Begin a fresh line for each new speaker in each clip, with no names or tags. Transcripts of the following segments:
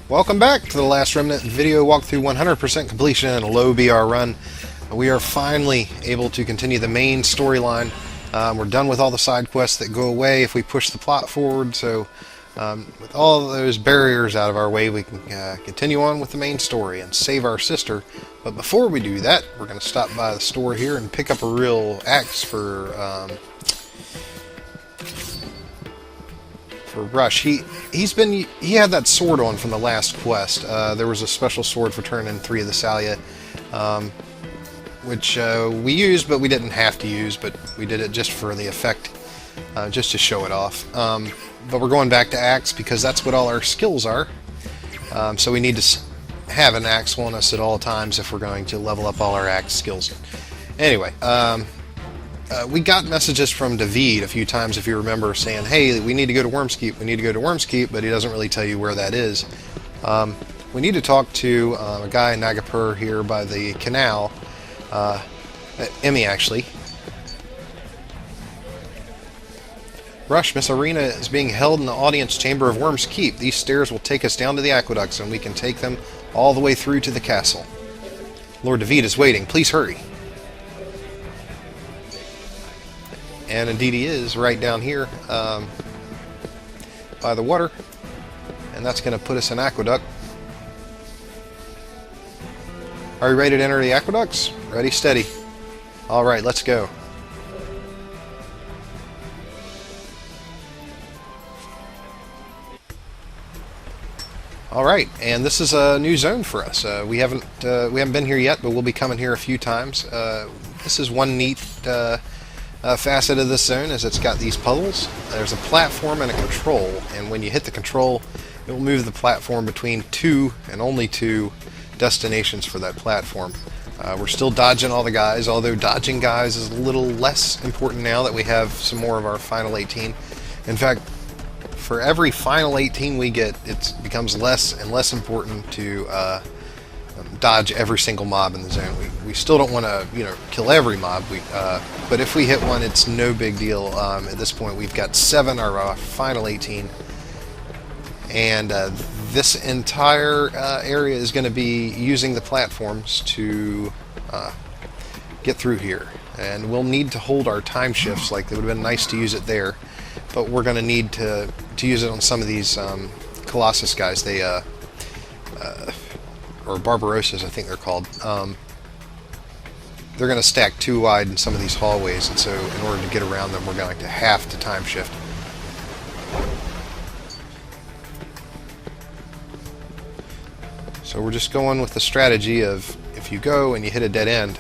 Welcome back to the Last Remnant video walkthrough 100% completion and a low BR run. We are finally able to continue the main storyline. We're done with all the side quests that go away if we push the plot forward, so with all those barriers out of our way, we can continue on with the main story and save our sister. But before we do that, we're going to stop by the store here and pick up a real axe for Rush. He had that sword on from the last quest. There was a special sword for turning 3 of the Salia, which we used, but we didn't have to use. But we did it just for the effect, just to show it off. But we're going back to axe because that's what all our skills are. So we need to have an axe on us at all times if we're going to level up all our axe skills. Anyway. We got messages from David a few times, if you remember, saying, hey, we need to go to Wormskeep, we need to go to Wormskeep, but he doesn't really tell you where that is. We need to talk to a guy in Nagapur here by the canal, Emmy actually. Rush, Miss Irina is being held in the audience chamber of Wormskeep. These stairs will take us down to the aqueducts, and we can take them all the way through to the castle. Lord David is waiting. Please hurry. And indeed he is, right down here by the water. And that's going to put us in Aqueduct. Are you ready to enter the aqueducts? Ready, steady. Alright, let's go. Alright, and this is a new zone for us. We haven't been here yet, but we'll be coming here a few times. This is one neat facet of this zone, is it's got these puzzles. There's a platform and a control, and when you hit the control, it will move the platform between 2 and only 2 destinations for that platform. We're still dodging all the guys, although dodging guys is a little less important now that we have some more of our final 18. In fact, for every final 18 we get, it becomes less and less important to dodge every single mob in the zone. We still don't want to, kill every mob. But if we hit one, it's no big deal. At this point, we've got 7 of our final 18, and this entire area is going to be using the platforms to get through here. And we'll need to hold our time shifts. Like, it would have been nice to use it there, but we're going to need to use it on some of these Colossus guys. They or Barbarossas, I think they're called. They're going to stack 2 wide in some of these hallways, and so in order to get around them, we're going to have to time shift. So we're just going with the strategy of, if you go and you hit a dead end,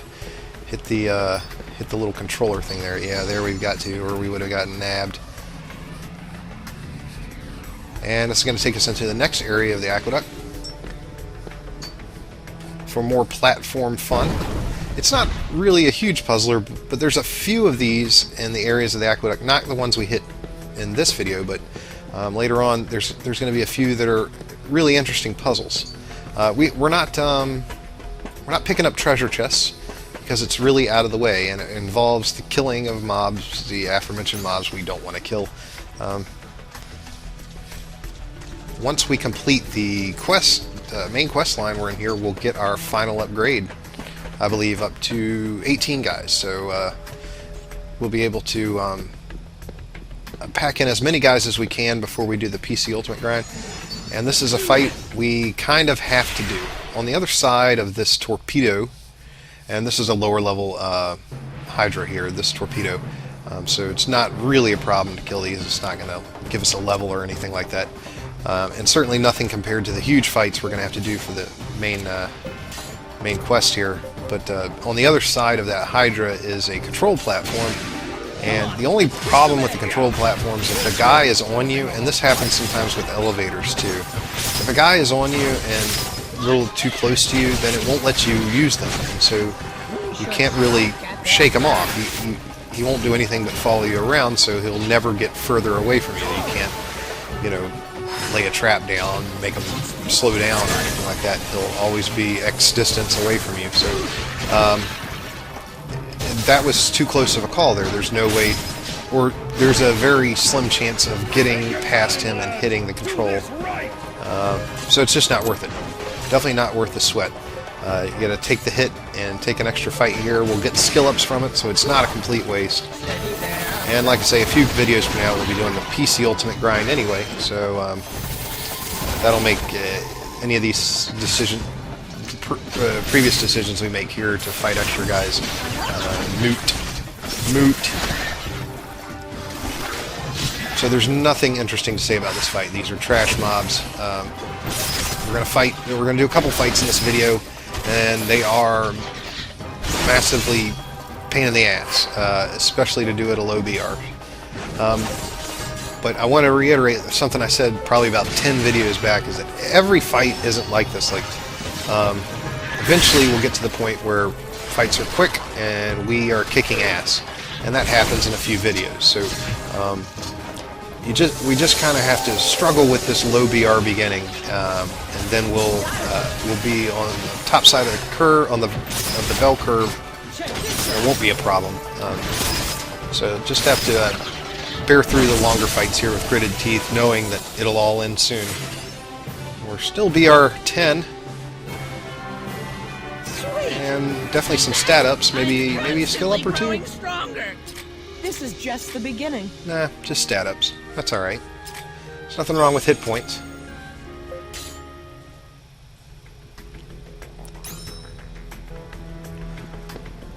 hit the little controller thing there. Yeah, there we've got to, or we would have gotten nabbed. And it's going to take us into the next area of the aqueduct for more platform fun. It's not really a huge puzzler, but there's a few of these in the areas of the aqueduct, not the ones we hit in this video, but later on there's going to be a few that are really interesting puzzles. We're not picking up treasure chests because it's really out of the way, and it involves the killing of mobs, the aforementioned mobs we don't want to kill. Once we complete the quest, main quest line we're in here, we'll get our final upgrade, I believe, up to 18 guys. So we'll be able to pack in as many guys as we can before we do the PC Ultimate grind. And this is a fight we kind of have to do. On the other side of this torpedo, and this is a lower level Hydra here, this torpedo, so it's not really a problem to kill these. It's not going to give us a level or anything like that. And certainly nothing compared to the huge fights we're going to have to do for the main quest here. But on the other side of that Hydra is a control platform, and the only problem with the control platforms is if a guy is on you, and this happens sometimes with elevators too. If a guy is on you and a little too close to you, then it won't let you use them, and so you can't really shake him off. He won't do anything but follow you around, so he'll never get further away from you. You can't, lay a trap down, make him slow down or anything like that. He'll always be X distance away from you. So that was too close of a call there. There's no way, or there's a very slim chance of getting past him and hitting the control So it's just not worth it. Definitely not worth the sweat. You gotta take the hit and take an extra fight here. We'll get skill ups from it, so it's not a complete waste. And like I say, a few videos from now we'll be doing the PC Ultimate grind anyway, so that'll make any of these previous decisions we make here to fight extra guys moot. So there's nothing interesting to say about this fight. These are trash mobs. We're gonna fight. We're gonna do a couple fights in this video, and they are massively pain in the ass, especially to do at a low BR. But I want to reiterate something I said probably about 10 videos back, is that every fight isn't like this. Like, eventually we'll get to the point where fights are quick and we are kicking ass, and that happens in a few videos. So we just kind of have to struggle with this low BR beginning, and then we'll be on the top side of the curve, of the bell curve. It won't be a problem. So just have to bear through the longer fights here with gritted teeth, knowing that it'll all end soon. We're still BR 10, and definitely some stat ups, maybe a skill up or two.
This is just the beginning.
Nah, just stat ups. That's alright. There's nothing wrong with hit points.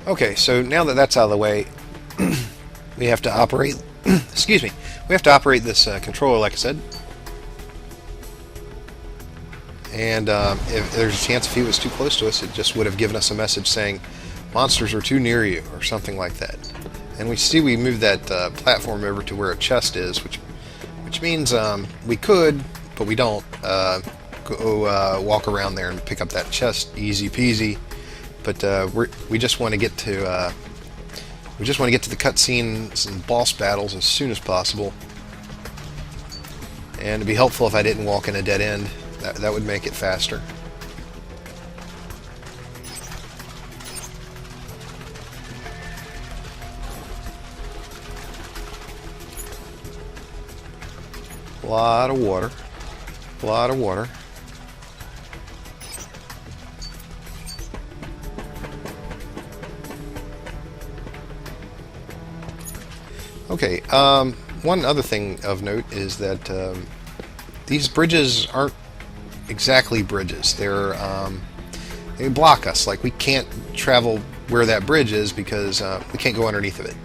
Okay, so now that that's out of the way, we have to operate. Excuse me. We have to operate this controller, like I said. And if there's a chance if he was too close to us, it just would have given us a message saying, "Monsters are too near you," or something like that. And we see we moved that platform over to where a chest is, which means we could, but we don't, go walk around there and pick up that chest, easy peasy. But we just want to get to the cutscenes and boss battles as soon as possible. And it'd be helpful if I didn't walk in a dead end. That would make it faster. A lot of water. A lot of water. Okay, one other thing of note is that these bridges aren't exactly bridges. They block us. Like, we can't travel where that bridge is because we can't go underneath of it.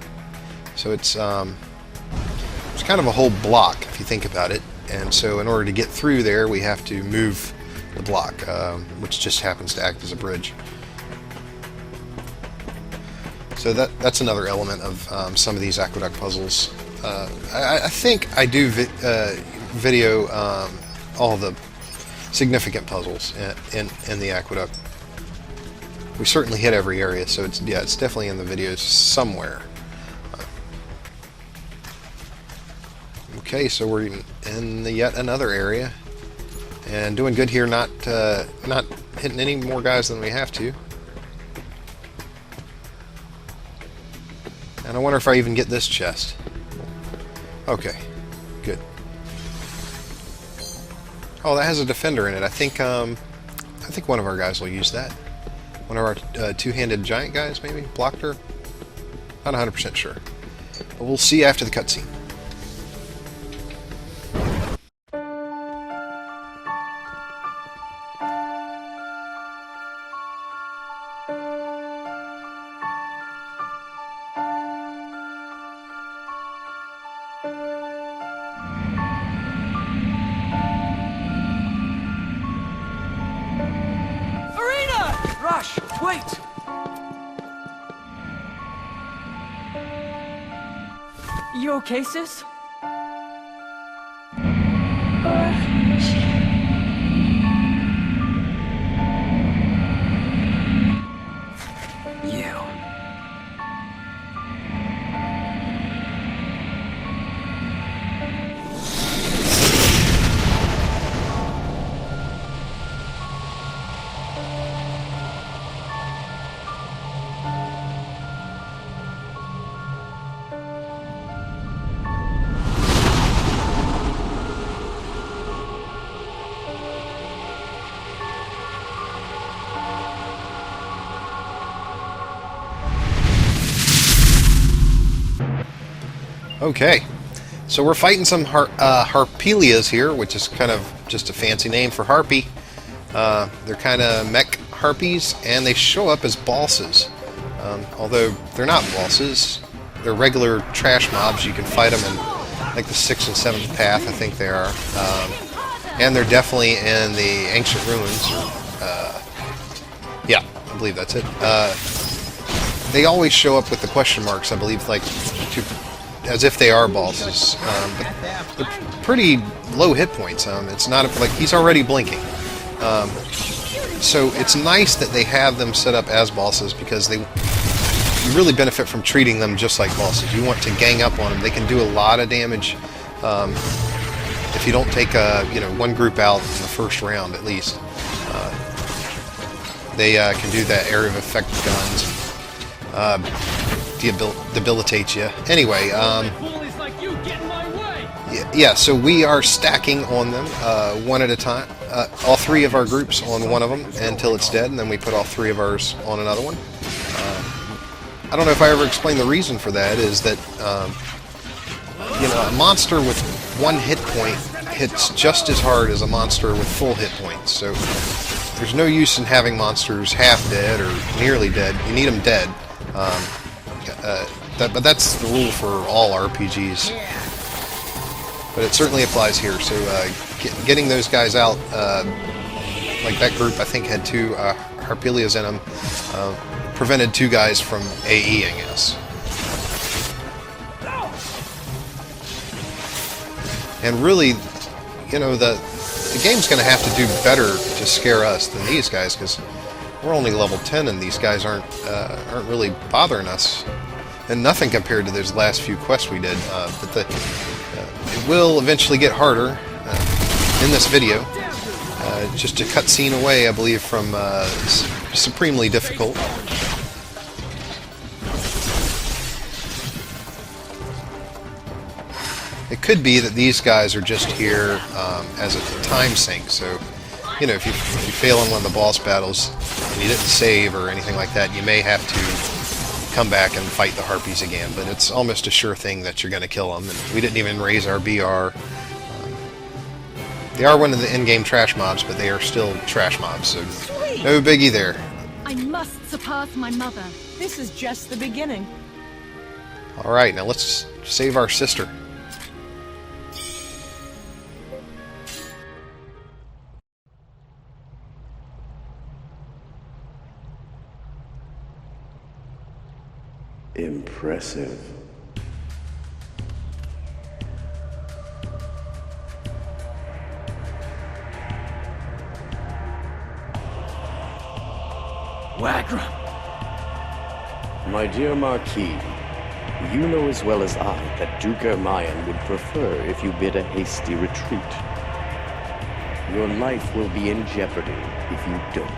So it's kind of a whole block if you think about it. And so in order to get through there, we have to move the block, which just happens to act as a bridge. So that's another element of some of these aqueduct puzzles. I think I do video all the significant puzzles in the aqueduct. We certainly hit every area, so it's definitely in the videos somewhere. Okay, so we're in yet another area, and doing good here. Not hitting any more guys than we have to. And I wonder if I even get this chest. Okay, good. Oh, that has a defender in it. I think one of our guys will use that. One of our two-handed giant guys, maybe? Blocked her? Not 100% sure. But we'll see after the cutscene.
Rush! Wait!
You okay, sis?
You.
Okay, so we're fighting some Harpelias here, which is kind of just a fancy name for harpy. They're kind of mech harpies, and they show up as bosses. Although they're not bosses, they're regular trash mobs. You can fight them in like the 6th and 7th path, I think they are. And they're definitely in the Ancient Ruins. Yeah, I believe that's it. They always show up with the question marks, I believe, like as if they are bosses. But they're pretty low hit points. It's not like he's already blinking. So it's nice that they have them set up as bosses, because you really benefit from treating them just like bosses. You want to gang up on them. They can do a lot of damage if you don't take one group out in the first round at least. They can do that area of effect guns, debilitate you. Anyway, yeah, so we are stacking on them one at a time. All 3 of our groups on one of them until it's dead, and then we put all 3 of ours on another one. I don't know if I ever explained the reason for that. Is that a monster with 1 hit point hits just as hard as a monster with full hit points. So there's no use in having monsters half dead or nearly dead. You need them dead. But that's the rule for all RPGs. But it certainly applies here. So getting those guys out, like that group, I think had 2 Harpelias in them, prevented 2 guys from AEing us. And really, the game's going to have to do better to scare us than these guys, because we're only level 10 and these guys aren't really bothering us. And nothing compared to those last few quests we did. But it will eventually get harder in this video. Just a cutscene away, I believe, from supremely difficult. It could be that these guys are just here as a time sink, so if you fail in one of the boss battles and you didn't save or anything like that, you may have to come back and fight the Harpies again, but it's almost a sure thing that you're going to kill them, and we didn't even raise our BR. They are one of the in-game trash mobs, but they are still trash mobs, so no biggie there.
I must surpass my mother.
This is just the beginning.
Alright, now let's save our sister.
Impressive.
Wagram!
My dear Marquis, you know as well as I that Duke Ermayan would prefer if you bid a hasty retreat. Your life will be in jeopardy if you don't.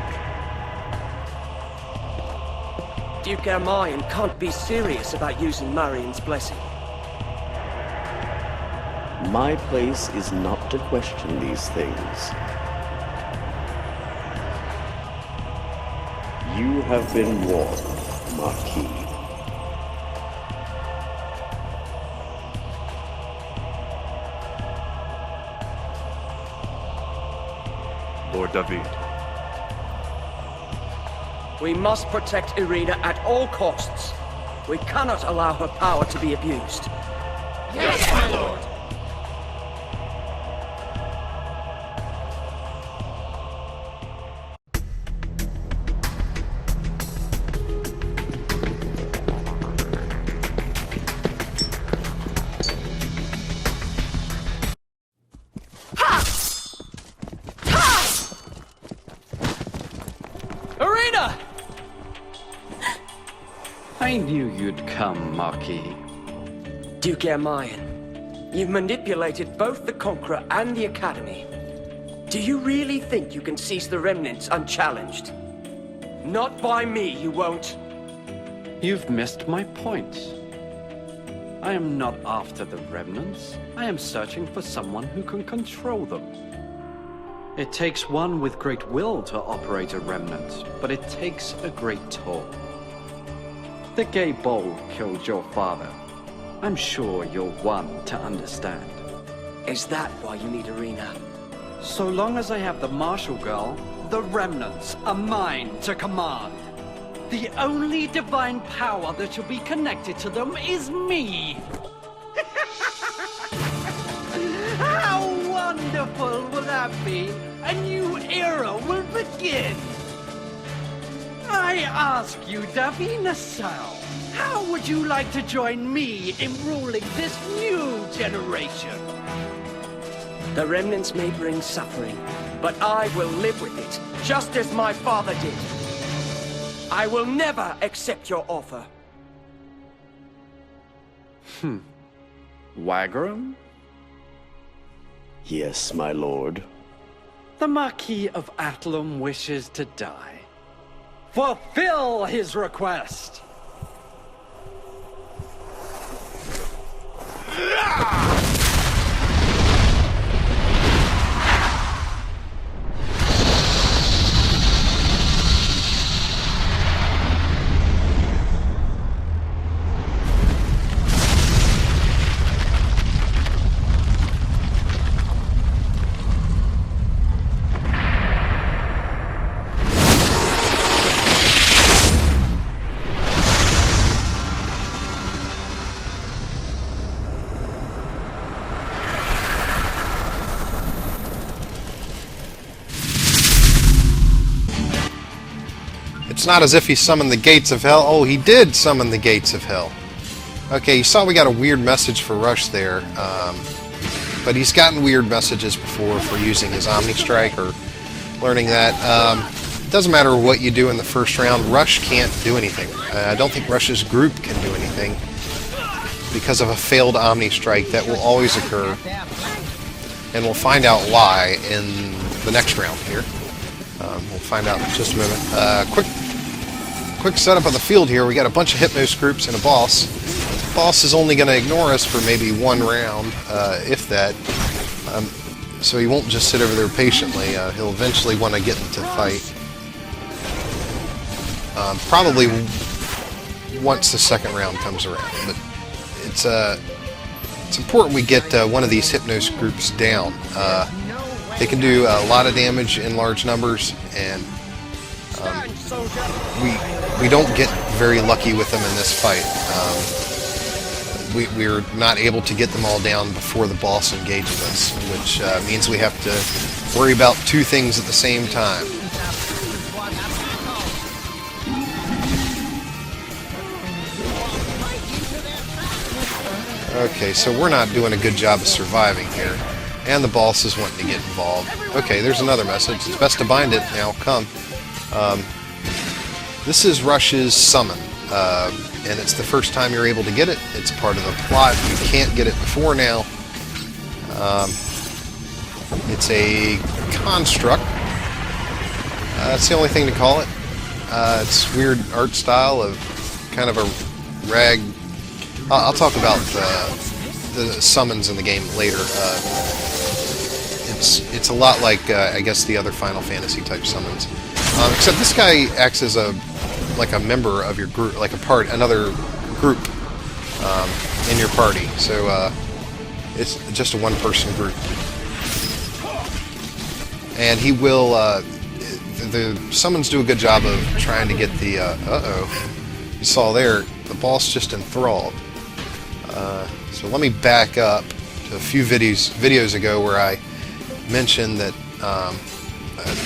Duke Ermayan can't be serious about using Marion's blessing.
My place is not to question these things. You have been warned, Marquis.
Lord David.
We must protect Irina at all costs. We cannot allow her power to be abused.
Yes, my lord.
Irina!
I knew you'd come, Marquis.
Duke Ermayan, you've manipulated both the Conqueror and the Academy. Do you really think you can seize the Remnants unchallenged? Not by me, you won't.
You've missed my point. I am not after the Remnants. I am searching for someone who can control them. It takes one with great will to operate a Remnant, but it takes a great toll. The gay bull killed your father. I'm sure you're one to understand.
Is that why you need Irina?
So long as I have the Marshal Girl, the remnants are mine to command. The only divine power that shall be connected to them is me. How wonderful will that be? A new era will begin. I ask you, Davina Sal, how would you like to join me in ruling this new generation?
The remnants may bring suffering, but I will live with it, just as my father did. I will never accept your offer.
Wagram?
Yes, my lord.
The Marquis of Athlum wishes to die. Fulfill his request!
It's not as if he summoned the gates of hell. Oh, he did summon the gates of hell. Okay, you saw we got a weird message for Rush there. But he's gotten weird messages before for using his Omni Strike or learning that. Doesn't matter what you do in the first round, Rush can't do anything. I don't think Rush's group can do anything because of a failed Omni Strike that will always occur. And we'll find out why in the next round here. We'll find out in just a moment. Quick setup of the field here. We got a bunch of Hypnos groups and a boss. The boss is only going to ignore us for maybe one round, if that. So he won't just sit over there patiently. He'll eventually want to get into the fight. Probably once the second round comes around. But it's important we get one of these Hypnos groups down. They can do a lot of damage in large numbers, and we don't get very lucky with them in this fight. We're not able to get them all down before the boss engages us, which means we have to worry about two things at the same time. Okay, so we're not doing a good job of surviving here. And the boss is wanting to get involved. Okay, there's another message. It's best to bind it. Now, come. This is Rush's summon. And it's the first time you're able to get it. It's part of the plot. You can't get it before now. It's a construct. That's the only thing to call it. It's weird art style of kind of a rag. I'll talk about the summons in the game later. It's a lot like I guess the other Final Fantasy type summons, except this guy acts as a member of your group, like another group in your party. So it's just a one-person group, and he will. The summons do a good job of trying to get the. You saw there, the boss just enthralled. So let me back up to a few videos ago where I mentioned that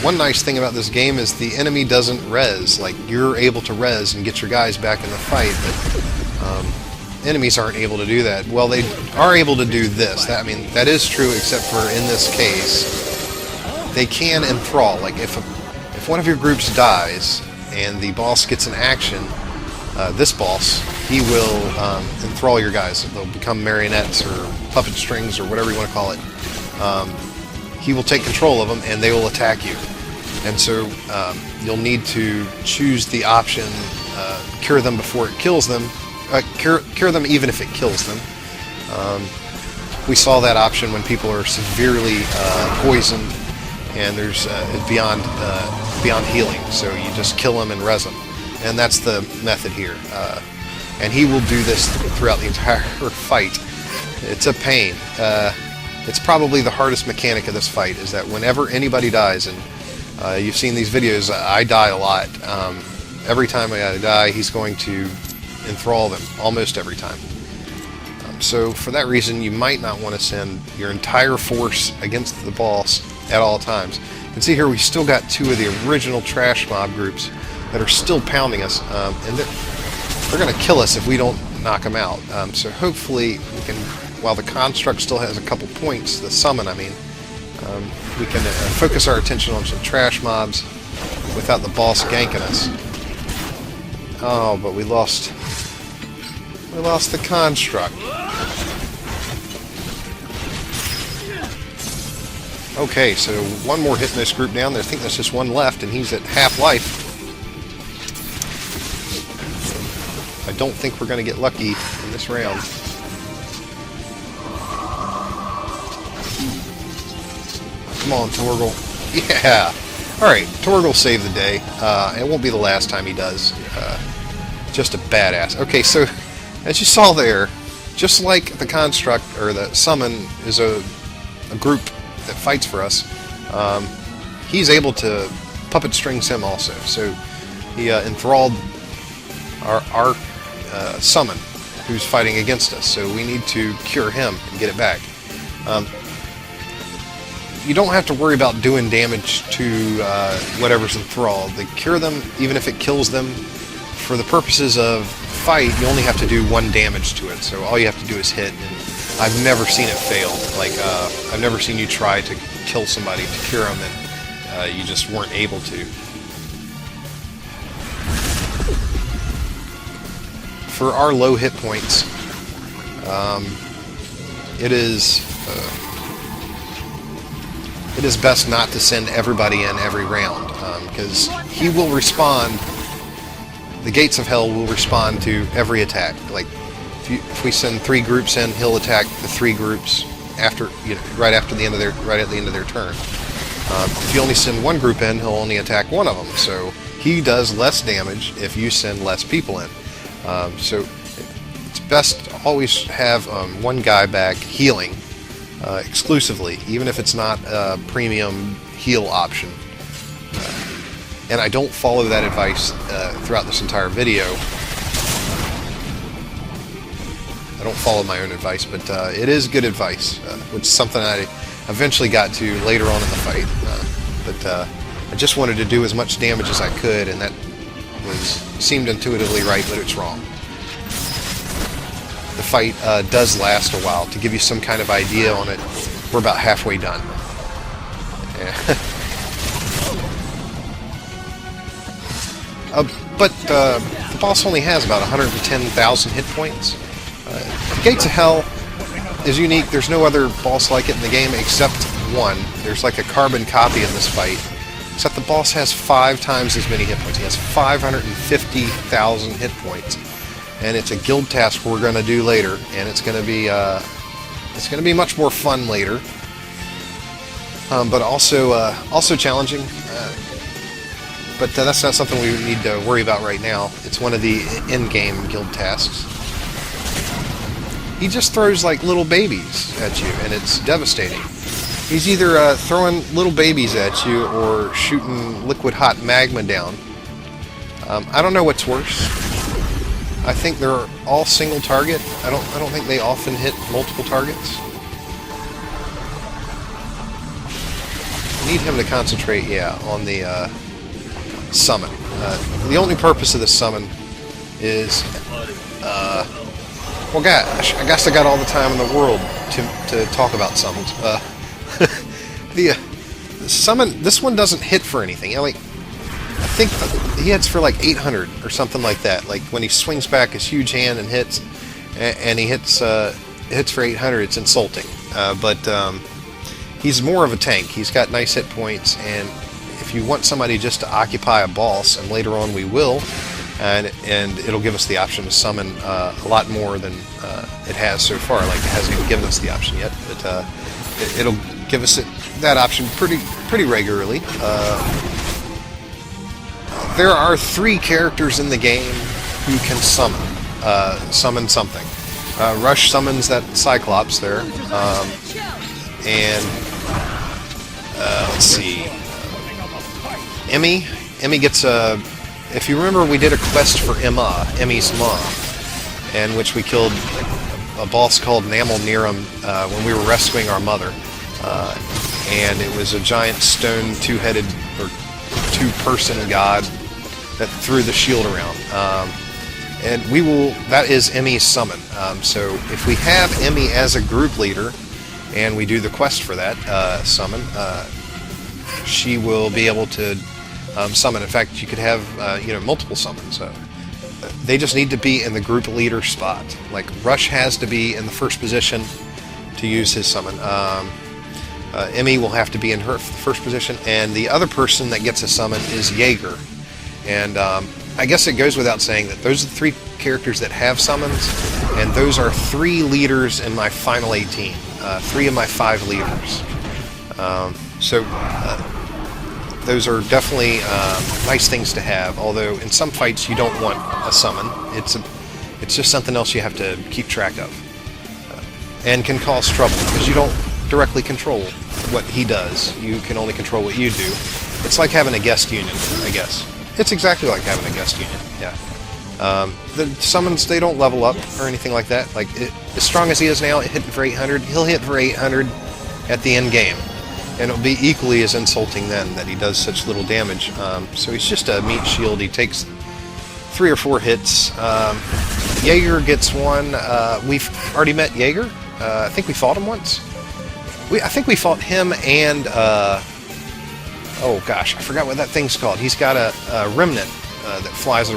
one nice thing about this game is the enemy doesn't res. Like, you're able to res and get your guys back in the fight, but enemies aren't able to do that. Well, they are able to do this. That is true, except for in this case, they can enthrall. Like, if one of your groups dies and the boss gets an action, this boss, he will enthrall your guys. They'll become marionettes or puppet strings or whatever you want to call it. He will take control of them and they will attack you. And so you'll need to choose the option, cure them before it kills them, cure them even if it kills them. We saw that option when people are severely poisoned and there's beyond healing, so you just kill them and res them. And that's the method here. and he will do this throughout the entire fight. It's a pain. It's probably the hardest mechanic of this fight, is that whenever anybody dies, and you've seen these videos, I die a lot. Every time I die, he's going to enthrall them, almost every time. So for that reason, you might not want to send your entire force against the boss at all times. You can see here we still got 2 of the original trash mob groups that are still pounding us, and they're going to kill us if we don't knock them out. So hopefully we can, while the construct still has a couple points, the summon I mean, we can focus our attention on some trash mobs without the boss ganking us. Oh, but we lost the construct. Okay, so one more Hypnos group down there. I think there's just one left, and he's at half life. I don't think we're going to get lucky in this round. Come on, Torgal. Yeah! Alright, Torgal saved the day. It won't be the last time he does. Just a badass. Okay, so as you saw there, just like the construct, or the summon, is a group that fights for us, he's able to puppet string him also. So he enthralled our summon, who's fighting against us. So we need to cure him and get it back. You don't have to worry about doing damage to whatever's enthralled. They cure them, even if it kills them. For the purposes of fight, you only have to do 1 damage to it. So all you have to do is hit, and I've never seen it fail. Like, I've never seen you try to kill somebody to cure them, and you just weren't able to. For our low hit points, it is best not to send everybody in every round, because he will respond. The gates of hell will respond to every attack. Like, if we send 3 groups in, he'll attack the 3 groups after, right at the end of their turn. If you only send 1 group in, he'll only attack 1 of them. So he does less damage if you send less people in. So it's best to always have 1 guy back healing exclusively, even if it's not a premium heal option. And I don't follow that advice throughout this entire video. I don't follow my own advice, but it is good advice, which is something I eventually got to later on in the fight. I just wanted to do as much damage as I could, and that seemed intuitively right, but it's wrong. The fight does last a while. To give you some kind of idea on it, we're about halfway done. But the boss only has about 110,000 hit points. Gates of Hell is unique. There's no other boss like it in the game except one. There's like a carbon copy of this fight, except the boss has 5 times as many hit points. He has 550,000 hit points, and it's a guild task we're going to do later, and it's going to be much more fun later, but also challenging. But that's not something we need to worry about right now. It's one of the in-game guild tasks. He just throws like little babies at you, and it's devastating. He's either throwing little babies at you or shooting liquid hot magma down. I don't know what's worse. I think they're all single target. I don't think they often hit multiple targets. Need him to concentrate, on the summon. The only purpose of this summon is, well, gosh, I guess I got all the time in the world to talk about summons. The summon, this one doesn't hit for anything. I think he hits for like 800 or something like that. Like when he swings back his huge hand and hits, and he hits for 800, it's insulting. But he's more of a tank. He's got nice hit points, and if you want somebody just to occupy a boss, and later on we will, and it'll give us the option to summon a lot more than it has so far. Like, it hasn't even given us the option yet, but it'll give us that option pretty regularly. There are 3 characters in the game who can summon. summon something. Rush summons that Cyclops there, and let's see. Emmy gets a. If you remember, we did a quest for Emmy's mom, in which we killed a boss called Namel Niram when we were rescuing our mother, and it was a giant stone two-headed or two-person god that threw the shield around. And we will. That is Emmy's summon. So if we have Emmy as a group leader, and we do the quest for that summon, she will be able to summon. In fact, you could have multiple summons. They just need to be in the group leader spot. Like Rush has to be in the first position to use his summon. Emmy will have to be in her first position, and the other person that gets a summon is Jaeger. And I guess it goes without saying that those are the 3 characters that have summons, and those are 3 leaders in my final 18. 3 of my 5 leaders. Those are definitely nice things to have, although in some fights you don't want a summon. It's just something else you have to keep track of. And can cause trouble, because you don't directly control what he does. You can only control what you do. It's like having a guest union, I guess. It's exactly like having a guest union, yeah. The summons, they don't level up or anything like that. Like, as strong as he is now, hitting for 800, he'll hit for 800 at the end game. And it'll be equally as insulting then that he does such little damage. So he's just a meat shield. He takes 3 or 4 hits. Jaeger gets 1. We've already met Jaeger. I think we fought him once. I think we fought him and... oh gosh, I forgot what that thing's called. He's got a remnant that flies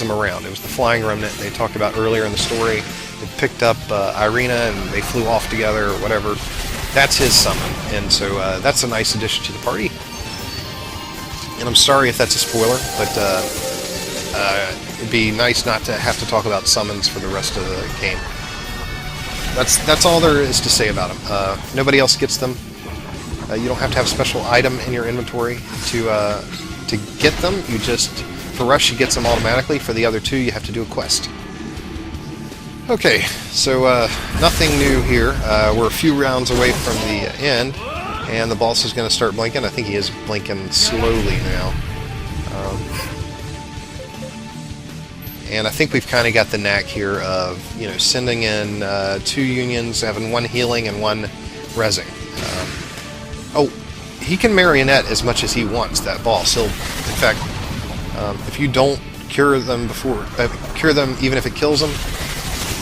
him around. It was the flying remnant they talked about earlier in the story. It picked up Irina and they flew off together or whatever. That's his summon, and so that's a nice addition to the party. And I'm sorry if that's a spoiler, but it'd be nice not to have to talk about summons for the rest of the game. That's all there is to say about them. Nobody else gets them. You don't have to have a special item in your inventory to get them. You just, for Rush, he gets them automatically. For the other 2, you have to do a quest. Okay, so nothing new here. We're a few rounds away from the end, and the boss is going to start blinking. I think he is blinking slowly now. And I think we've kind of got the knack here of, sending in 2 unions, having 1 healing and 1 rezzing. Oh, he can marionette as much as he wants, that boss. He'll, in fact, if you don't cure them even if it kills them,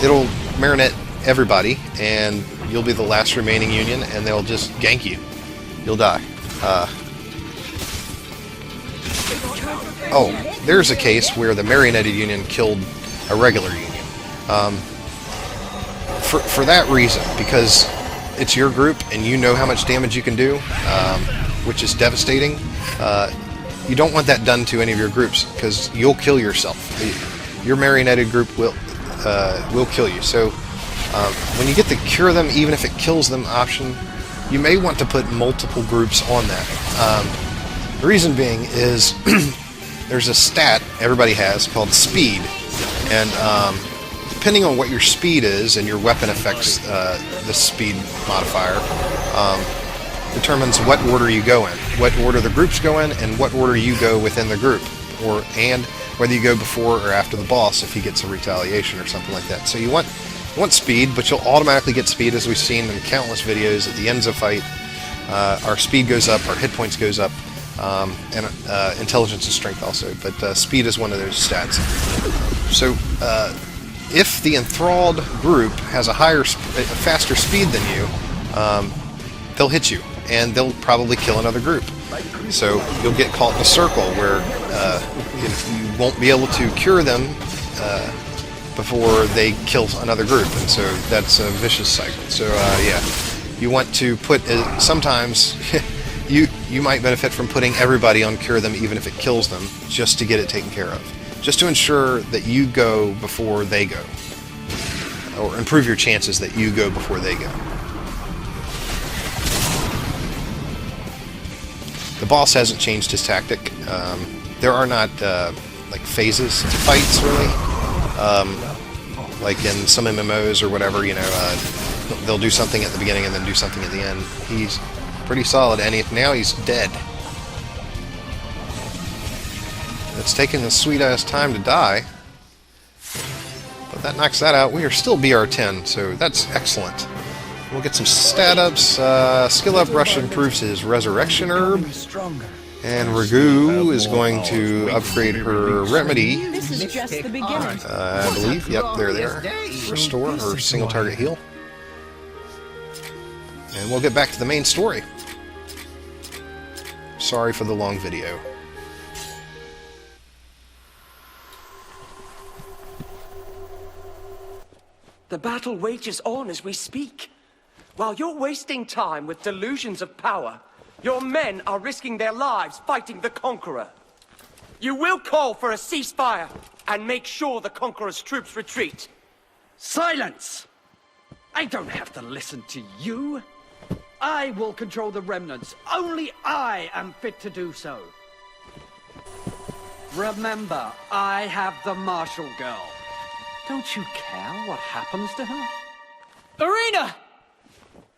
it'll marionette everybody, and you'll be the last remaining union, and they'll just gank you. You'll die. Oh, there's a case where the marionetted union killed a regular union. For that reason, because it's your group and you know how much damage you can do, which is devastating, you don't want that done to any of your groups, because you'll kill yourself. Your marionetted group will kill you. So when you get the cure them even if it kills them option, you may want to put multiple groups on that. The reason being is there's a stat everybody has called speed, and depending on what your speed is and your weapon affects the speed modifier, determines what order you go in, what order the groups go in, and what order you go within the group, and whether you go before or after the boss if he gets a retaliation or something like that. So you want speed, but you'll automatically get speed, as we've seen in countless videos. At the ends of fight, our speed goes up, our hit points goes up, and intelligence and strength also, but speed is one of those stats. So if the enthralled group has a faster speed than you, they'll hit you, and they'll probably kill another group. So you'll get caught in a circle where you won't be able to cure them before they kill another group, and so that's a vicious cycle. So yeah, you want to put sometimes you might benefit from putting everybody on cure them even if it kills them, just to get it taken care of, just to ensure that you go before they go, or improve your chances that you go before they go. The boss hasn't changed his tactic. There are not like phases to fights, really. like in some MMOs or whatever, you know, they'll do something at the beginning and then do something at the end. He's pretty solid, and now he's dead. It's taken a sweet-ass time to die, but that knocks that out. We are still BR10, so that's excellent. We'll get some stat ups. Skill up, Rush improves his Resurrection Herb. And Ragu is going to upgrade her Remedy.
This is just the beginning.
I believe. Yep, there. Restore her single target heal. And we'll get back to the main story. Sorry for the long video.
The battle wages on as we speak. While you're wasting time with delusions of power, your men are risking their lives fighting the Conqueror. You will call for a ceasefire and make sure the Conqueror's troops retreat.
Silence! I don't have to listen to you. I will control the remnants. Only I am fit to do so. Remember, I have the Marshal Girl. Don't you care what happens to her?
Irina!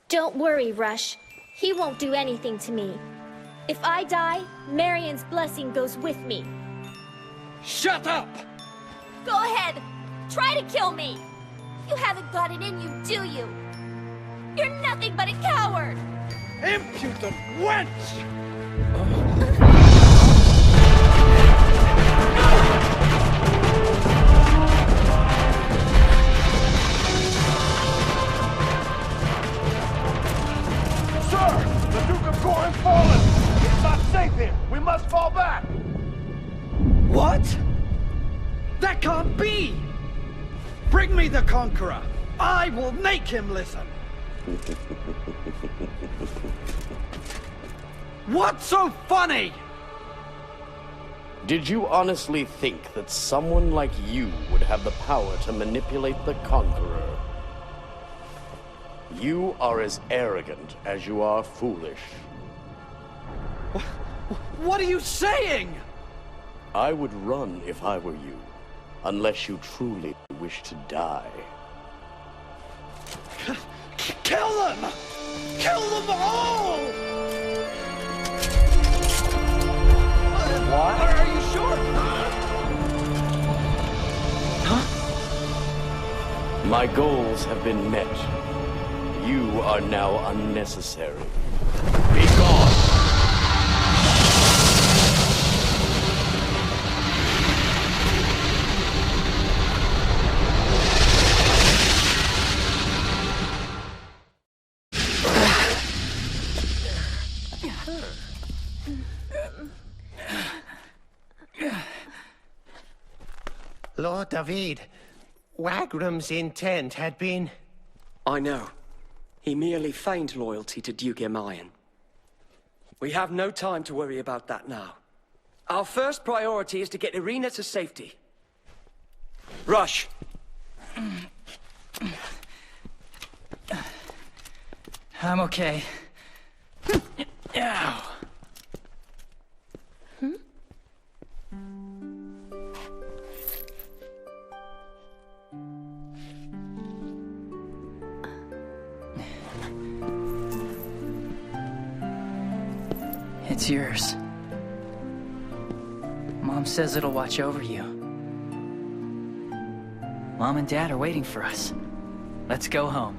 Don't worry, Rush. He won't do anything to me. If I die, Marion's blessing goes with me.
Shut up!
Go ahead! Try to kill me! You haven't got it in you, do you? You're nothing but a coward!
Impudent wench!
The Duke of Gore has fallen! It's not safe here! We must fall back!
What? That can't be! Bring me the Conqueror! I will make him listen! What's so funny?
Did you honestly think that someone like you would have the power to manipulate the Conqueror? You are as arrogant as you are foolish.
What are you saying?
I would run if I were you, unless you truly wish to die.
Kill them! Kill them all!
What?
Are you sure?
My goals have been met. You are now unnecessary. Be gone!
Lord David, Wagram's intent had been...
I know. He merely feigned loyalty to Duke Mayan. We have no time to worry about that now. Our first priority is to get Irina to safety. Rush!
I'm okay. Ow. It's yours. Mom says it'll watch over you. Mom and Dad are waiting for us. Let's go home.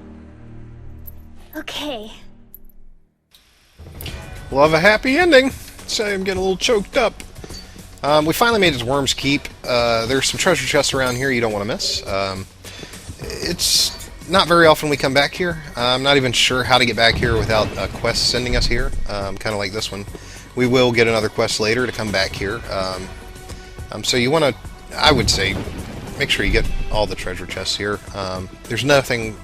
Okay.
We'll have a happy ending. Sorry, I'm getting a little choked up. We finally made it to Worm's Keep. There's some treasure chests around here you don't want to miss. It's not very often we come back here. I'm not even sure how to get back here without a quest sending us here, kind of like this one. We will get another quest later to come back here. So you want to, I would say, make sure you get all the treasure chests here. There's nothing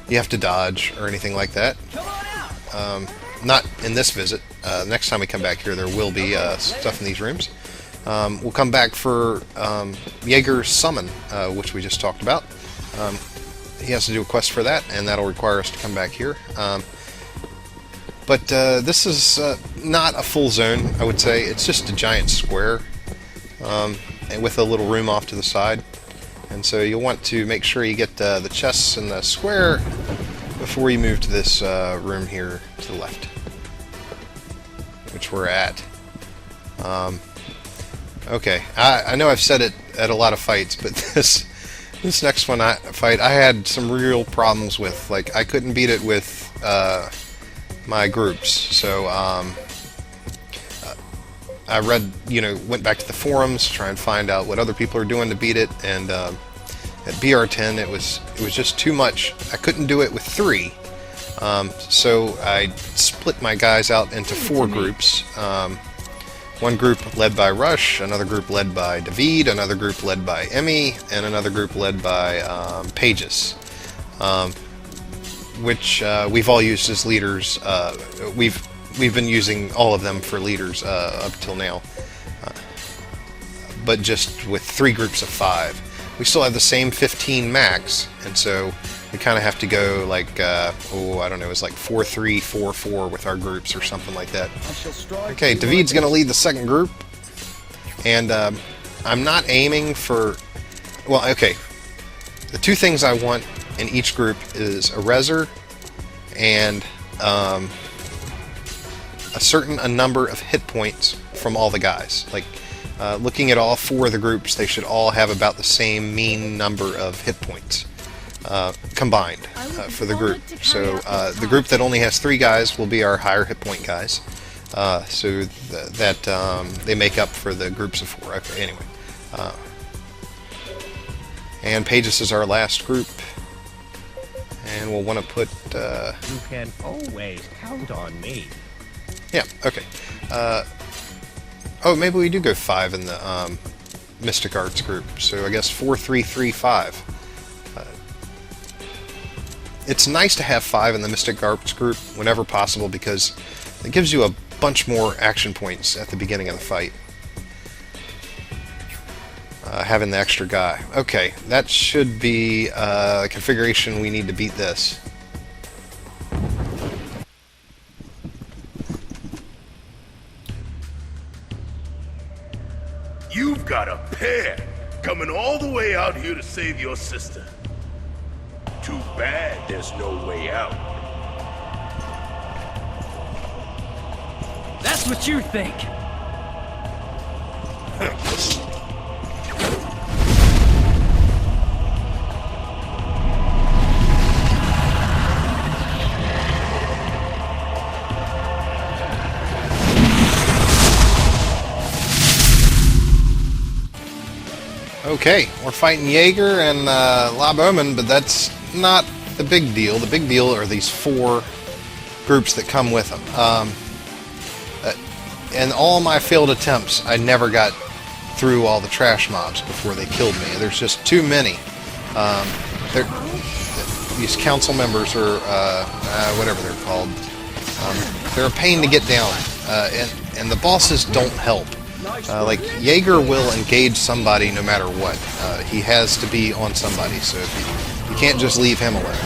you have to dodge or anything like that. Not in this visit. Next time we come back here, there will be stuff in these rooms. We'll come back for Jaeger's Summon, which we just talked about. He has to do a quest for that, and that'll require us to come back here. But this is not a full zone, I would say. It's just a giant square, and with a little room off to the side. And so you'll want to make sure you get the chests in the square before you move to this room here to the left, which we're at. Okay, I know I've said it at a lot of fights, but this next fight I had some real problems with. Like, I couldn't beat it with my groups, so I read, went back to the forums to try and find out what other people are doing to beat it, and at BR10 it was just too much. I couldn't do it with 3, so I split my guys out into 4 groups. One group led by Rush, another group led by David, another group led by Emmy, and another group led by Pages, which we've all used as leaders. We've been using all of them for leaders up till now, but just with 3 groups of 5. We still have the same 15 max, and so we kind of have to go like, I don't know, it's like 4-3-4-4 with our groups or something like that. Okay, David's going to lead the second group, and I'm not aiming for... Well, okay, the 2 things I want in each group is a reser and a certain number of hit points from all the guys. Like, looking at all 4 of the groups, they should all have about the same mean number of hit points combined for the group. So the group that only has 3 guys will be our higher hit point guys, so that they make up for the groups of 4. Okay, anyway, and Pages is our last group, and we'll want to put...
You can always count on me.
Yeah, okay. Oh, maybe we do go 5 in the Mystic Arts group, so I guess 4-3-3-5. It's nice to have 5 in the Mystic Arts group whenever possible, because it gives you a bunch more action points at the beginning of the fight. Having the extra guy. Okay, that should be the configuration we need to beat this.
You've got a pair coming all the way out here to save your sister. Too bad there's no way out.
That's what you think.
Okay, we're fighting Jaeger and Lab Omen, but that's not the big deal. The big deal are these 4 groups that come with them. In all my failed attempts, I never got through all the trash mobs before they killed me. There's just too many. These council members, or whatever they're called, they're a pain to get down, and the bosses don't help. Like, Jaeger will engage somebody no matter what. He has to be on somebody, so you can't just leave him alone.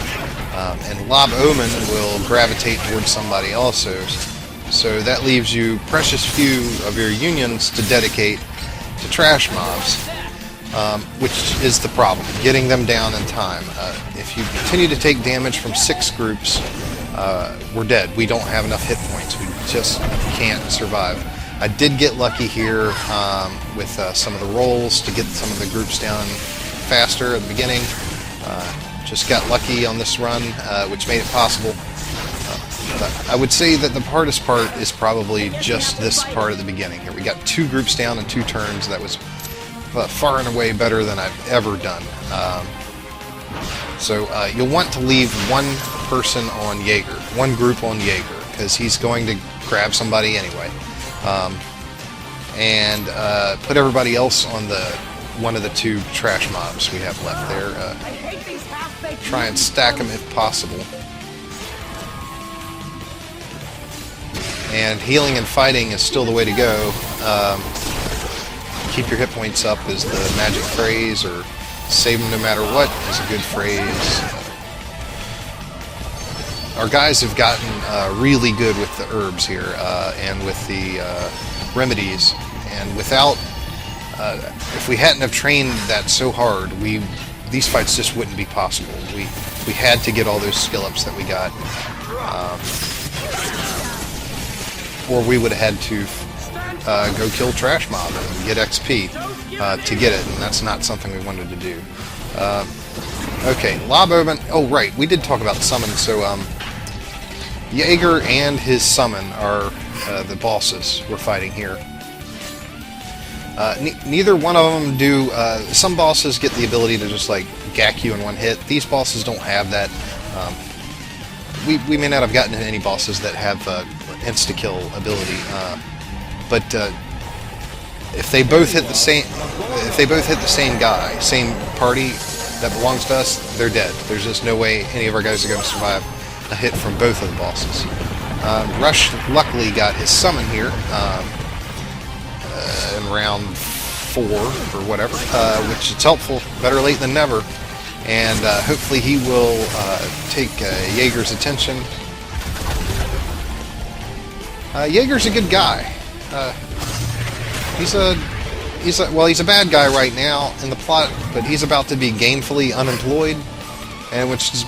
And Lab Omen will gravitate towards somebody also, so that leaves you precious few of your unions to dedicate to trash mobs, which is the problem, getting them down in time. If you continue to take damage from 6 groups, we're dead. We don't have enough hit points. We just can't survive. I did get lucky here with some of the rolls to get some of the groups down faster at the beginning. Just got lucky on this run, which made it possible. I would say that the hardest part is probably just this part at the beginning. Here we got 2 groups down in 2 turns. That was far and away better than I've ever done. So you'll want to leave 1 person on Jaeger, 1 group on Jaeger, because he's going to grab somebody anyway. And put everybody else on one of the 2 trash mobs we have left there. Try and stack them if possible. And healing and fighting is still the way to go. Keep your hit points up is the magic phrase, or save them no matter what is a good phrase. Our guys have gotten really good with the herbs here, and with the remedies, and without If we hadn't have trained that so hard, these fights just wouldn't be possible. We had to get all those skill ups that we got, or we would have had to go kill Trash Mob and get XP to get it, and that's not something we wanted to do. Okay, Lob Omen. Oh, right, we did talk about the summon. So, Jaeger and his summon are the bosses we're fighting here. Neither one of them do. Some bosses get the ability to just like gack you in one hit. These bosses don't have that. We may not have gotten any bosses that have insta kill ability, but if they both hit the same guy, same party that belongs to us, they're dead. There's just no way any of our guys are going to survive a hit from both of the bosses. Rush luckily got his summon here. In round 4 or whatever, which is helpful. Better late than never. And hopefully he will take Jaeger's attention. Jaeger's a good guy. He's a bad guy right now in the plot, but he's about to be gainfully unemployed, and which is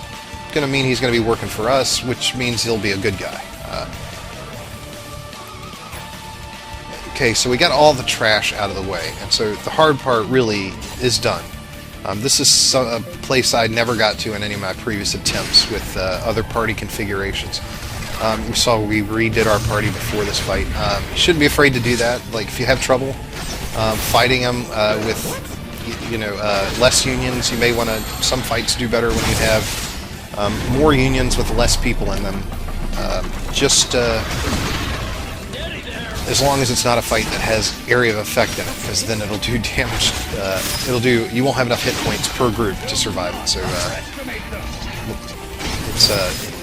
going to mean he's going to be working for us, which means he'll be a good guy. Okay, so we got all the trash out of the way, and so the hard part really is done. This is a place I never got to in any of my previous attempts with other party configurations. You saw we redid our party before this fight. You shouldn't be afraid to do that. Like, if you have trouble fighting them with, less unions, you may want to. Some fights do better when you have more unions with less people in them. As long as it's not a fight that has area of effect in it, because then it'll do damage. You won't have enough hit points per group to survive it. So,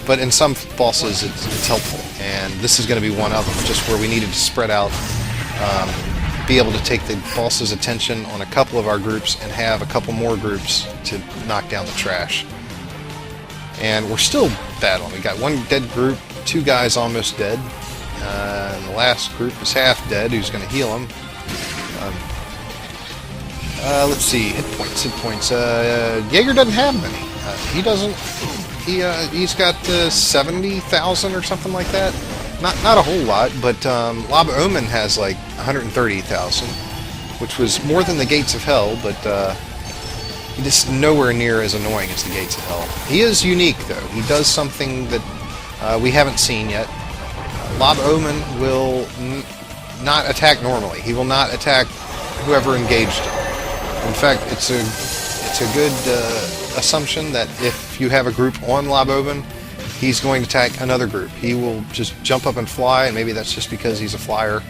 but in some bosses it's helpful, and this is going to be one of them. Just where we needed to spread out, be able to take the boss's attention on a couple of our groups, and have a couple more groups to knock down the trash. And we're still battling. We got one dead group, 2 guys almost dead. And the last group is half dead, who's going to heal him. Let's see, hit points. Jaeger doesn't have many. He doesn't. He's got 70,000 or something like that. Not a whole lot, but Lob Omen has like 130,000, which was more than the Gates of Hell, but he's just nowhere near as annoying as the Gates of Hell. He is unique, though. He does something that we haven't seen yet. Lob Omen will not attack normally. He will not attack whoever engaged him. In fact, it's a good assumption that if you have a group on Lob Omen, he's going to attack another group. He will just jump up and fly, and maybe that's just because he's a flyer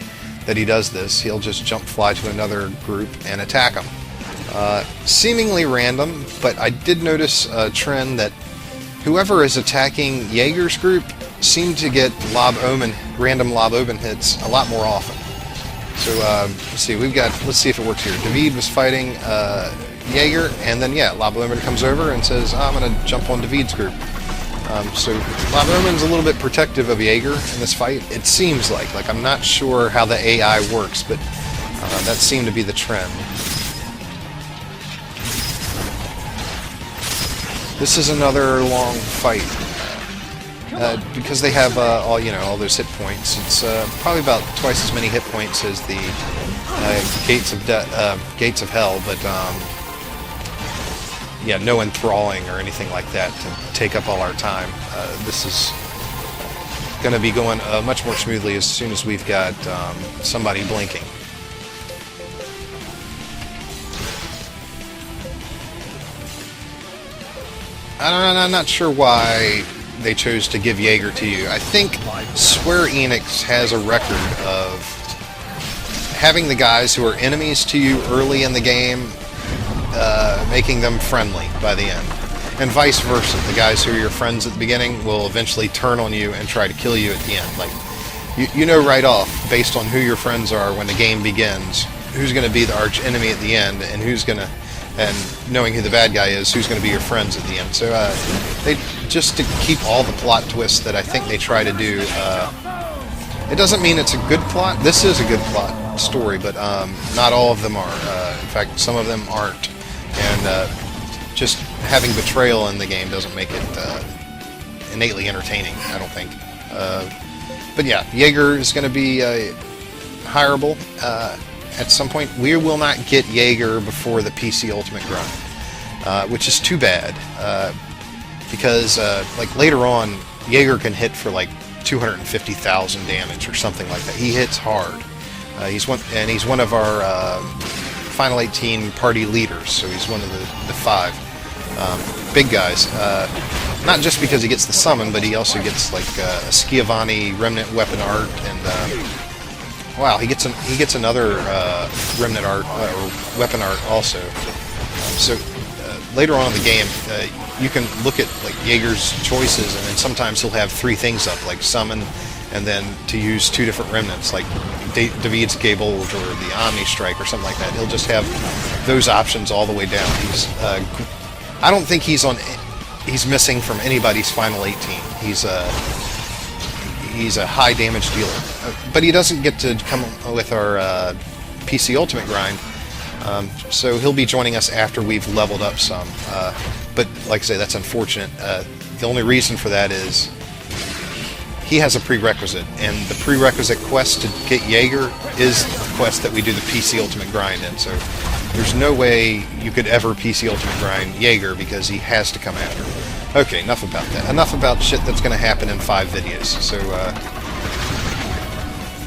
that he does this. He'll just fly to another group and attack them. Seemingly random, but I did notice a trend that whoever is attacking Jaeger's group seem to get random Lob Omen hits a lot more often. So let's see, let's see if it works here. David was fighting Jaeger, and then Lob Omen comes over and says, I'm going to jump on David's group. So Lob Omen's a little bit protective of Jaeger in this fight. It seems like I'm not sure how the AI works, but that seemed to be the trend. This is another long fight. Because they have all those hit points, it's probably about twice as many hit points as the Gates of Hell, but no enthralling or anything like that to take up all our time. This is going to be going much more smoothly as soon as we've got somebody blinking. I'm not sure why they chose to give Jaeger to you. I think Square Enix has a record of having the guys who are enemies to you early in the game, making them friendly by the end. And vice versa. The guys who are your friends at the beginning will eventually turn on you and try to kill you at the end. Like, you know right off, based on who your friends are when the game begins, who's going to be the arch enemy at the end, and and knowing who the bad guy is, who's going to be your friends at the end. So they just to keep all the plot twists that I think they try to do. It doesn't mean it's a good plot. This is a good plot. story, but not all of them are. In fact, some of them aren't. And just having betrayal in the game doesn't make it innately entertaining, I don't think. But yeah, Jaeger is going to be hireable at some point. We will not get Jaeger before the PC Ultimate Grind, which is too bad, because like later on, Jaeger can hit for like 250,000 damage or something like that. He hits hard. He's one of our Final 18 party leaders, so he's one of the 5 big guys. Not just because he gets the summon, but he also gets like a Schiavone Remnant weapon art, and wow, he gets another Remnant art or weapon art also. So later on in the game, you can look at like Jaeger's choices, and then sometimes he'll have 3 things up, like summon, and then to use 2 different remnants, like David's Gabold or the Omni Strike or something like that. He'll just have those options all the way down. I don't think he's missing from anybody's Final 18. He's a high damage dealer, but he doesn't get to come with our PC Ultimate Grind. So he'll be joining us after we've leveled up some. But like I say, that's unfortunate. The only reason for that is he has a prerequisite, and the prerequisite quest to get Jaeger is the quest that we do the PC Ultimate Grind in. So there's no way you could ever PC Ultimate Grind Jaeger because he has to come after. Okay, enough about that. Enough about shit that's going to happen in 5 videos. So,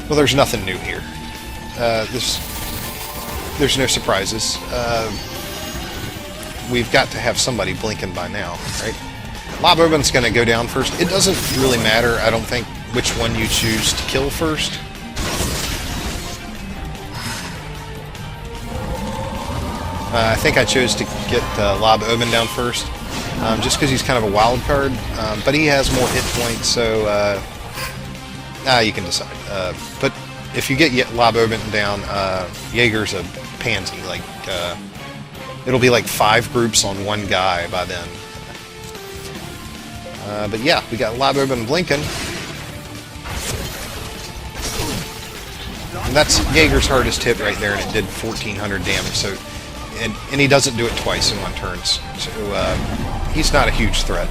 well, there's nothing new here. There's no surprises. We've got to have somebody blinking by now, right? Lob Urban's going to go down first. It doesn't really matter, I don't think, which one you choose to kill first. I think I chose to get Lob Omen down first, just because he's kind of a wild card, but he has more hit points, so you can decide. But if you get Lob Omen down, Jaeger's a pansy. Like it'll be like 5 groups on one guy by then. But yeah, we got Lob Omen blinking. And that's Jaeger's hardest hit right there, and it did 1,400 damage. So, and he doesn't do it twice in one turn. So he's not a huge threat.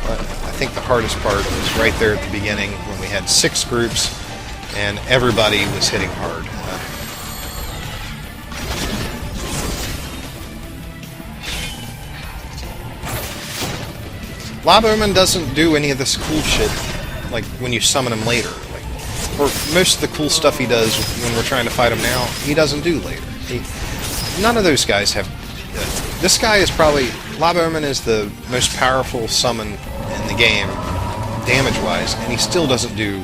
But I think the hardest part was right there at the beginning when we had 6 groups and everybody was hitting hard. Lob Omen doesn't do any of this cool shit, like when you summon him later. Or most of the cool stuff he does when we're trying to fight him now, he doesn't do later. None of those guys have... this guy is probably... Lob Omen is the most powerful summon in the game, damage-wise, and he still doesn't do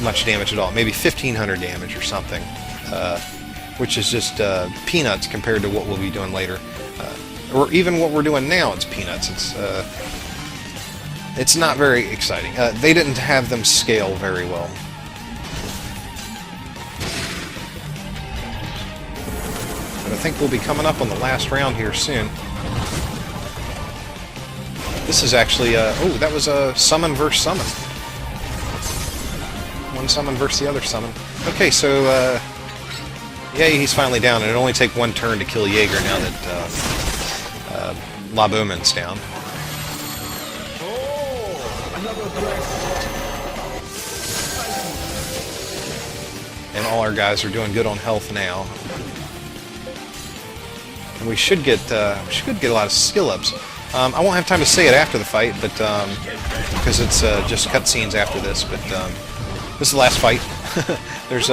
much damage at all. Maybe 1,500 damage or something, which is just peanuts compared to what we'll be doing later. Or even what we're doing now, it's peanuts. It's not very exciting. They didn't have them scale very well. But I think we'll be coming up on the last round here soon. This is actually oh, that was a summon versus summon. One summon versus the other summon. Okay, so yeah, he's finally down, and it'll only take 1 turn to kill Jaeger now that Lob Omen's down. And all our guys are doing good on health now. And we should get a lot of skill ups. I won't have time to say it after the fight, but because it's just cutscenes after this. But this is the last fight. There's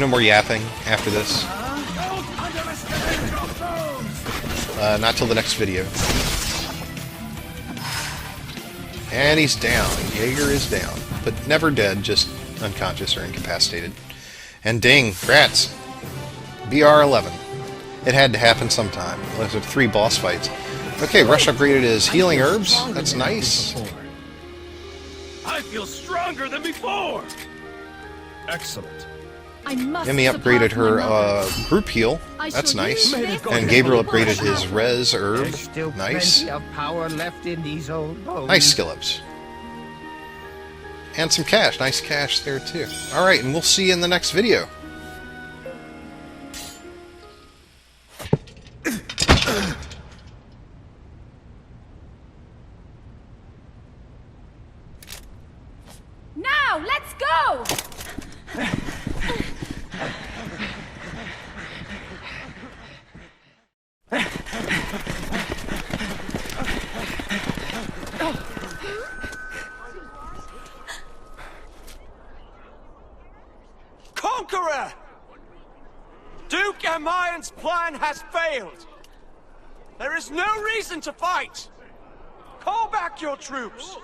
no more yapping after this. Not till the next video. And he's down. Jaeger is down, but never dead, just unconscious or incapacitated. And ding, rats. BR11. It had to happen sometime. Those are 3 boss fights. Okay, Rush upgraded his healing herbs. That's nice.
I feel stronger than before.
Excellent.
Emmy upgraded her group heal. That's nice. And Gabriel upgraded his res herb. Nice. Nice skill ups. And some cash. Nice cash there too. Alright, and we'll see you in the next video.
Duke Amayan's plan has failed. There is no reason to fight. Call back your troops.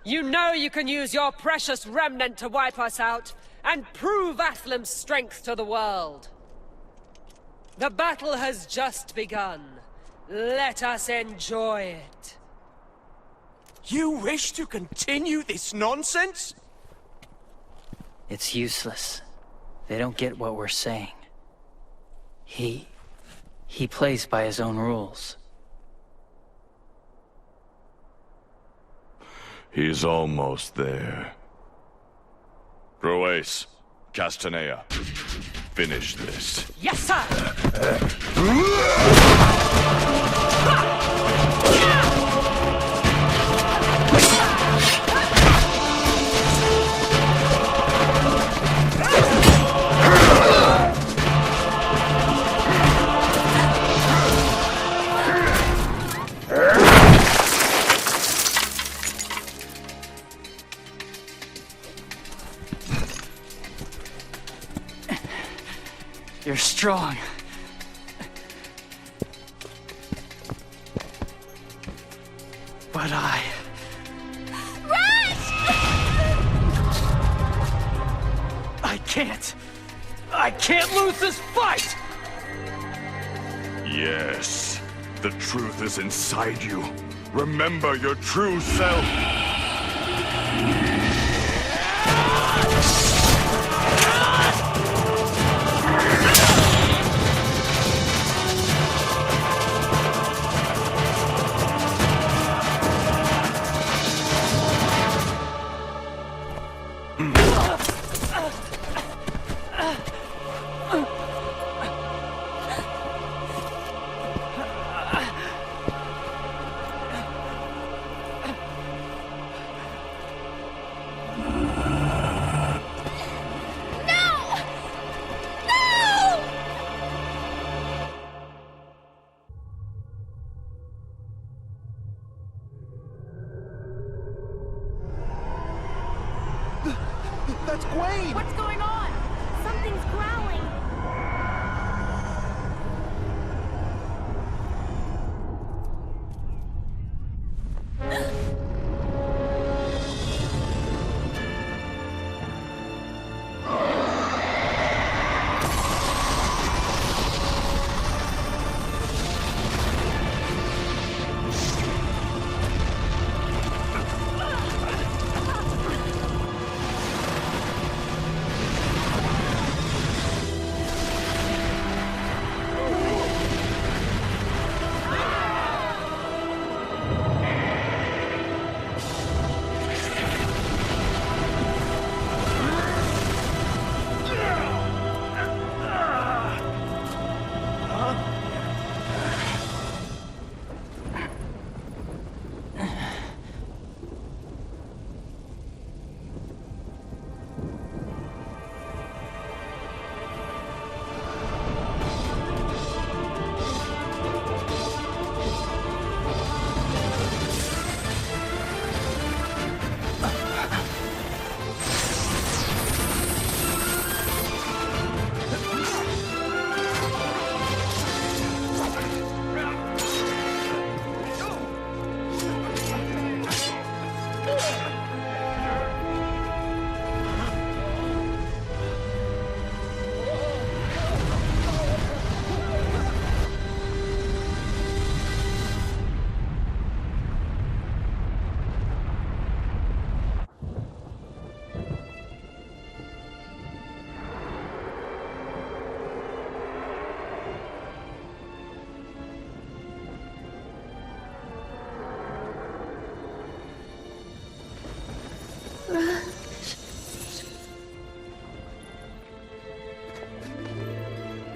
You know you can use your precious remnant to wipe us out and prove Athlam's strength to the world. The battle has just begun. Let us enjoy it.
You wish to continue this nonsense?
It's useless. They don't get what we're saying. He plays by his own rules.
He's almost there. Ruiz, Castanea, finish this.
Yes, sir!
You're strong. But I can't lose this fight!
Yes, the truth is inside you. Remember your true self.
That's Gwen!
What's going on? Something's growling.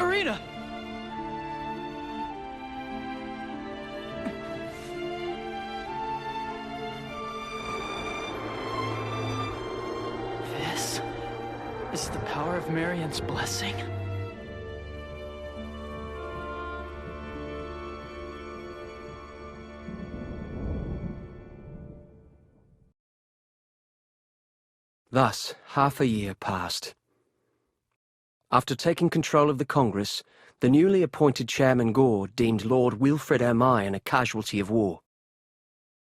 Irina! This is the power of Marion's blessing.
Thus, half a year passed. After taking control of the Congress, the newly appointed Chairman Gore deemed Lord Wilfred Ermine a casualty of war.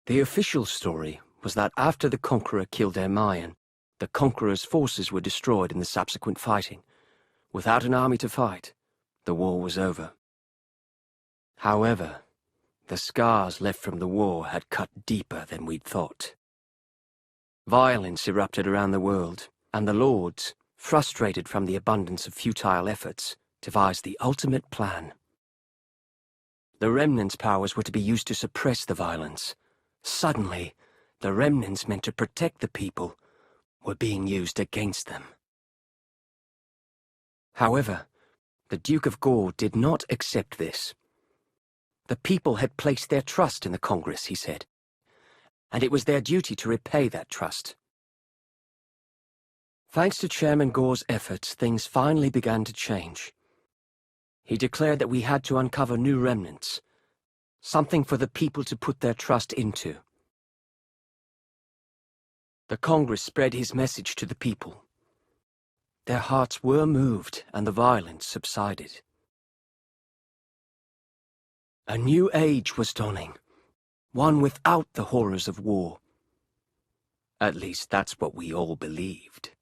The official story was that after the Conqueror killed Ermine, the Conqueror's forces were destroyed in the subsequent fighting. Without an army to fight, the war was over. However, the scars left from the war had cut deeper than we'd thought. Violence erupted around the world, and the Lords, frustrated from the abundance of futile efforts, devised the ultimate plan. The Remnants' powers were to be used to suppress the violence. Suddenly, the Remnants meant to protect the people were being used against them. However, the Duke of Gore did not accept this. The people had placed their trust in the Congress, he said, and it was their duty to repay that trust. Thanks to Chairman Gore's efforts, things finally began to change. He declared that we had to uncover new remnants, something for the people to put their trust into. The Congress spread his message to the people. Their hearts were moved, and the violence subsided. A new age was dawning, one without the horrors of war. At least that's what we all believed.